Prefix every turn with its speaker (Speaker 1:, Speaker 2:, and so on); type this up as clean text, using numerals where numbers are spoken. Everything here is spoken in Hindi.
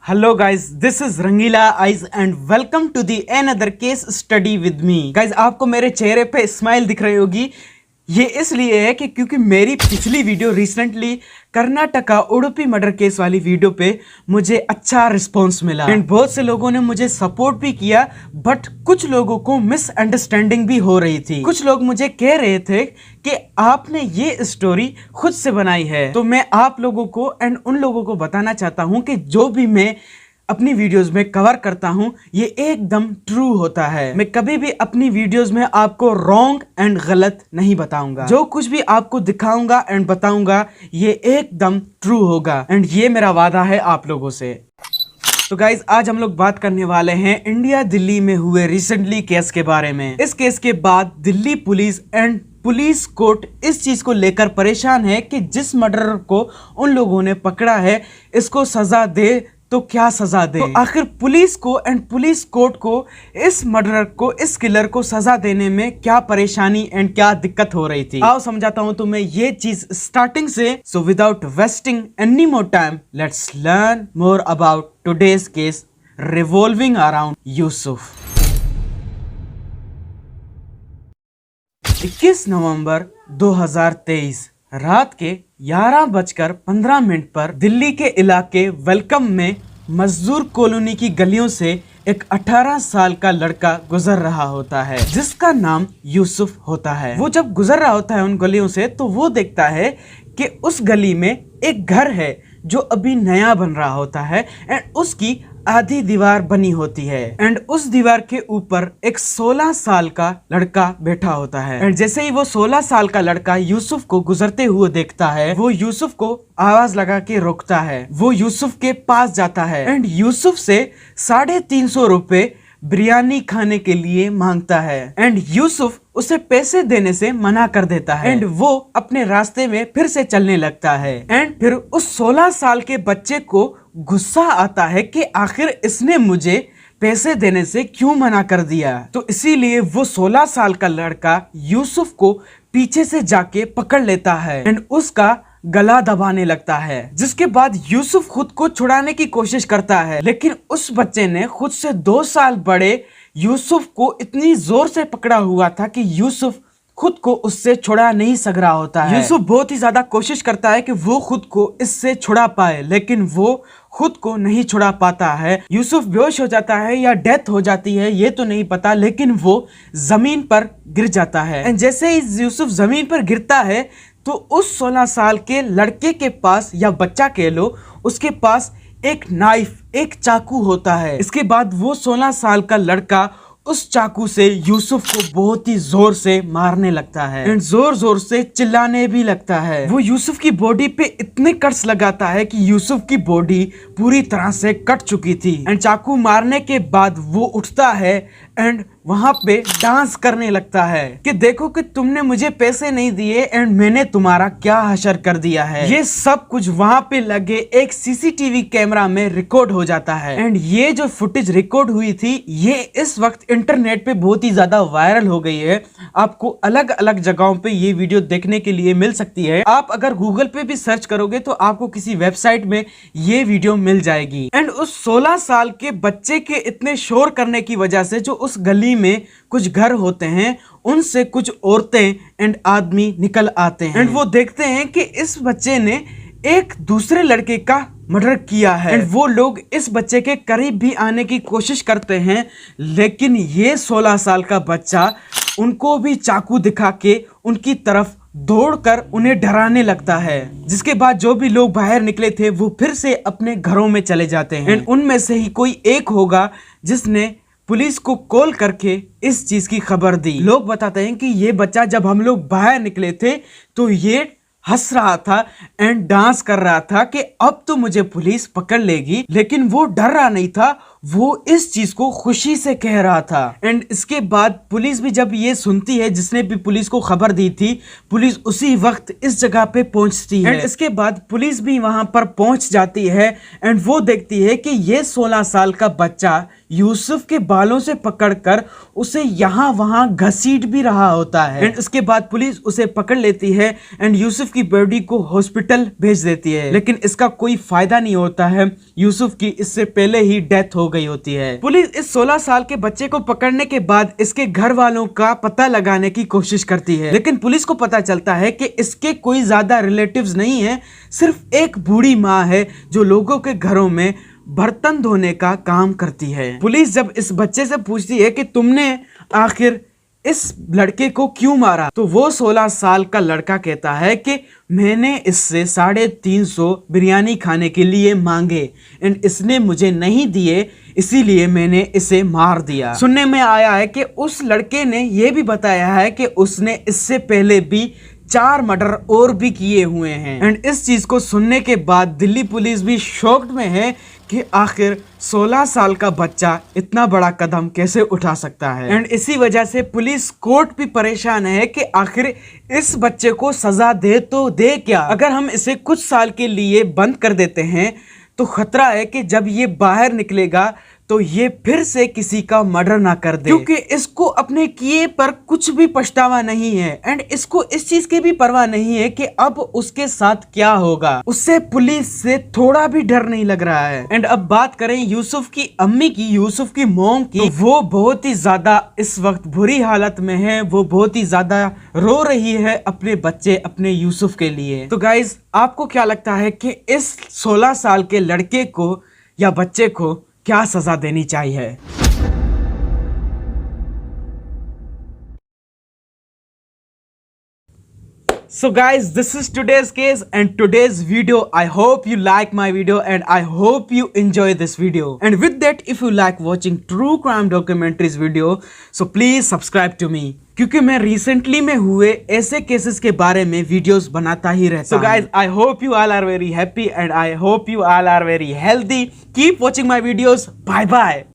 Speaker 1: Hello guys, this is Rangila Eyes and welcome to the another case study with me. Guys, आपको मेरे चेहरे पे स्माइल दिख रही होगी। ये इसलिए है कि क्योंकि मेरी पिछली video recently Karnataka Udupi murder case वाली वीडियो पे मुझे अच्छा रिस्पॉन्स मिला एंड बहुत से लोगों ने मुझे सपोर्ट भी किया, बट कुछ लोगों को मिसअंडरस्टैंडिंग भी हो रही थी। कुछ लोग मुझे कह रहे थे कि आपने ये स्टोरी खुद से बनाई है। तो मैं आप लोगों को एंड उन लोगों को बताना चाहता हूँ कि जो भी मैं अपनी वीडियोस में कवर करता हूं ये एकदम ट्रू होता है। मैं कभी भी अपनी वीडियोस में आपको रॉन्ग एंड गलत नहीं बताऊंगा। जो कुछ भी आपको दिखाऊंगा एंड बताऊंगा ये एकदम ट्रू होगा एंड ये मेरा वादा है आप लोगों से। तो गाइज आज हम लोग बात करने वाले हैं इंडिया दिल्ली में हुए रिसेंटली केस के बारे में। इस केस के बाद Delhi police and police court इस चीज को लेकर परेशान है कि जिस मर्डरर को उन लोगों ने पकड़ा है इसको सजा दे तो क्या सजा दे। तो आखिर पुलिस को एंड पुलिस कोर्ट को इस मर्डरर को, इस किलर को सजा देने में क्या परेशानी एंड क्या दिक्कत हो रही थी, आओ समझाता हूं तुम्हें ये चीज स्टार्टिंग से। So without wasting any more time let's learn more about today's case revolving around Yusuf. 21 नवंबर 2023 रात के 11:15 पर दिल्ली के इलाके वेलकम में मजदूर कॉलोनी की गलियों से एक 18 साल का लड़का गुजर रहा होता है जिसका नाम यूसुफ होता है। वो जब गुजर रहा होता है उन गलियों से तो वो देखता है कि उस गली में एक घर है जो अभी नया बन रहा होता है एंड उसकी आधी दीवार बनी होती है एंड उस दीवार के ऊपर एक 16 साल का लड़का बैठा होता है एंड जैसे ही वो 16 साल का लड़का यूसुफ को गुजरते हुए देखता है वो यूसुफ को आवाज लगा के रोकता है। वो यूसुफ के पास जाता है एंड यूसुफ से 350 रुपए बिरयानी खाने के लिए मांगता है एंड यूसुफ उसे पैसे देने से मना कर देता है एंड वो अपने रास्ते में फिर से चलने लगता है एंड फिर उस 16 साल के बच्चे को गुस्सा आता है कि आखिर इसने मुझे पैसे देने से क्यों मना कर दिया। तो इसीलिए वो 16 साल का लड़का यूसुफ को पीछे से जाके पकड़ लेता है एंड उसका गला दबाने लगता है, जिसके बाद यूसुफ खुद को छुड़ाने की कोशिश करता है लेकिन उस बच्चे ने खुद से 2 साल बड़े यूसुफ को इतनी जोर से पकड़ा हुआ था कि यूसुफ खुद को उससे छुड़ा नहीं सक रहा होता है। यूसुफ बहुत ही ज्यादा कोशिश करता है कि वो खुद को इससे छुड़ा पाए लेकिन वो खुद को नहीं छुड़ा पाता है। यूसुफ बेहोश हो जाता है या डेथ हो जाती है ये तो नहीं पता, लेकिन वो जमीन पर गिर जाता है एंड जैसे ही यूसुफ जमीन पर गिरता है तो उस 16 साल के लड़के के पास या बच्चा कह लो उसके पास एक नाइफ, एक चाकू होता है। इसके बाद वो 16 साल का लड़का उस चाकू से यूसुफ को बहुत ही जोर से मारने लगता है एंड जोर जोर से चिल्लाने भी लगता है। वो यूसुफ की बॉडी पे इतने कट्स लगाता है कि यूसुफ की बॉडी पूरी तरह से कट चुकी थी एंड चाकू मारने के बाद वो उठता है एंड वहां पे डांस करने लगता है कि देखो कि तुमने मुझे पैसे नहीं दिए एंड मैंने तुम्हारा क्या हशर कर दिया है। ये सब कुछ वहां पे लगे एक सीसीटीवी कैमरा में रिकॉर्ड हो जाता है एंड ये जो फुटेज रिकॉर्ड हुई थी ये इस वक्त इंटरनेट पे बहुत ही ज्यादा वायरल हो गई है। आपको अलग अलग जगहों पे ये वीडियो देखने के लिए मिल सकती है। आप अगर गूगल पे भी सर्च करोगे तो आपको किसी वेबसाइट में ये वीडियो मिल जाएगी एंड उस 16 साल के बच्चे के इतने शोर करने की वजह से जो उस गली में कुछ घर होते हैं उनसे कुछ औरतें एंड आदमी निकल आते हैं एंड वो देखते हैं कि इस बच्चे ने एक दूसरे लड़के का मर्डर किया है एंड वो लोग इस बच्चे के करीब भी आने की कोशिश करते हैं लेकिन ये 16 साल का बच्चा उनको भी चाकू दिखा के उनकी तरफ दौड़कर उन्हें डराने लगता है। जिसके बाद जो भी लोग बाहर निकले थे वो फिर से अपने घरों में चले जाते हैं एंड उनमें से ही कोई एक होगा जिसने पुलिस को कॉल करके इस चीज की खबर दी। लोग बताते हैं कि ये बच्चा जब हम लोग बाहर निकले थे तो ये हंस रहा था एंड डांस कर रहा था कि अब तो मुझे पुलिस पकड़ लेगी, लेकिन वो डर रहा नहीं था, वो इस चीज को खुशी से कह रहा था। एंड इसके बाद पुलिस भी जब ये सुनती है, जिसने भी पुलिस को खबर दी थी, पुलिस उसी वक्त इस जगह पे पहुंचती है। एंड इसके बाद पुलिस भी वहां पर पहुंच जाती है एंड वो देखती है कि ये 16 साल का बच्चा यूसुफ के बालों से पकड़कर उसे यहाँ वहां घसीट भी रहा होता है। एंड इसके बाद पुलिस उसे पकड़ लेती है एंड यूसुफ की बॉडी को हॉस्पिटल भेज देती है, लेकिन इसका कोई फायदा नहीं होता है। यूसुफ की इससे पहले ही डेथ हो गई होती है। पुलिस इस 16 साल के बच्चे को पकड़ने के बाद इसके घर वालों का पता लगाने की कोशिश करती है, लेकिन पुलिस को पता चलता है कि इसके कोई ज्यादा रिलेटिव्स नहीं है, सिर्फ एक बूढ़ी माँ है जो लोगों के घरों में बर्तन धोने का काम करती है। पुलिस जब इस बच्चे से पूछती है कि तुमने आखिर इस लड़के को क्यों मारा, तो वो 16 साल का लड़का कहता है कि मैंने इससे 350 बिरयानी खाने के लिए मांगे एंड इसने मुझे नहीं दिए, इसीलिए मैंने इसे मार दिया। सुनने में आया है कि उस लड़के ने यह भी बताया है कि उसने इससे पहले भी 4 मर्डर और भी किए हुए हैं। एंड इस चीज को सुनने के बाद दिल्ली पुलिस भी शॉक्ड में है कि आखिर 16 साल का बच्चा इतना बड़ा कदम कैसे उठा सकता है। एंड इसी वजह से पुलिस कोर्ट भी परेशान है कि आखिर इस बच्चे को सजा दे तो दे क्या। अगर हम इसे कुछ साल के लिए बंद कर देते हैं तो खतरा है कि जब ये बाहर निकलेगा तो ये फिर से किसी का मर्डर ना कर दे, क्योंकि इसको अपने किए पर कुछ भी पछतावा नहीं है एंड इसको इस चीज की भी परवाह नहीं है कि अब उसके साथ क्या होगा। उससे पुलिस से थोड़ा भी डर नहीं लग रहा है। एंड अब बात करें यूसुफ की अम्मी की, यूसुफ की मॉम की, तो वो बहुत ही ज्यादा इस वक्त बुरी हालत में है। वो बहुत ही ज्यादा रो रही है अपने बच्चे, अपने यूसुफ के लिए। तो गाइज, आपको क्या लगता है कि इस 16 साल के लड़के को या बच्चे को क्या सजा देनी चाहिए? So guys, this is today's case and today's video. I hope you like my video and I hope you enjoy this video. And with that, if you like watching true crime documentaries video, so please subscribe to me. क्योंकि मैं रिसेंटली में हुए ऐसे केसेस के बारे में वीडियोस बनाता ही रहता हूं। So guys, I hope you all are very happy and I hope you all are very healthy. Keep watching my videos. Bye bye.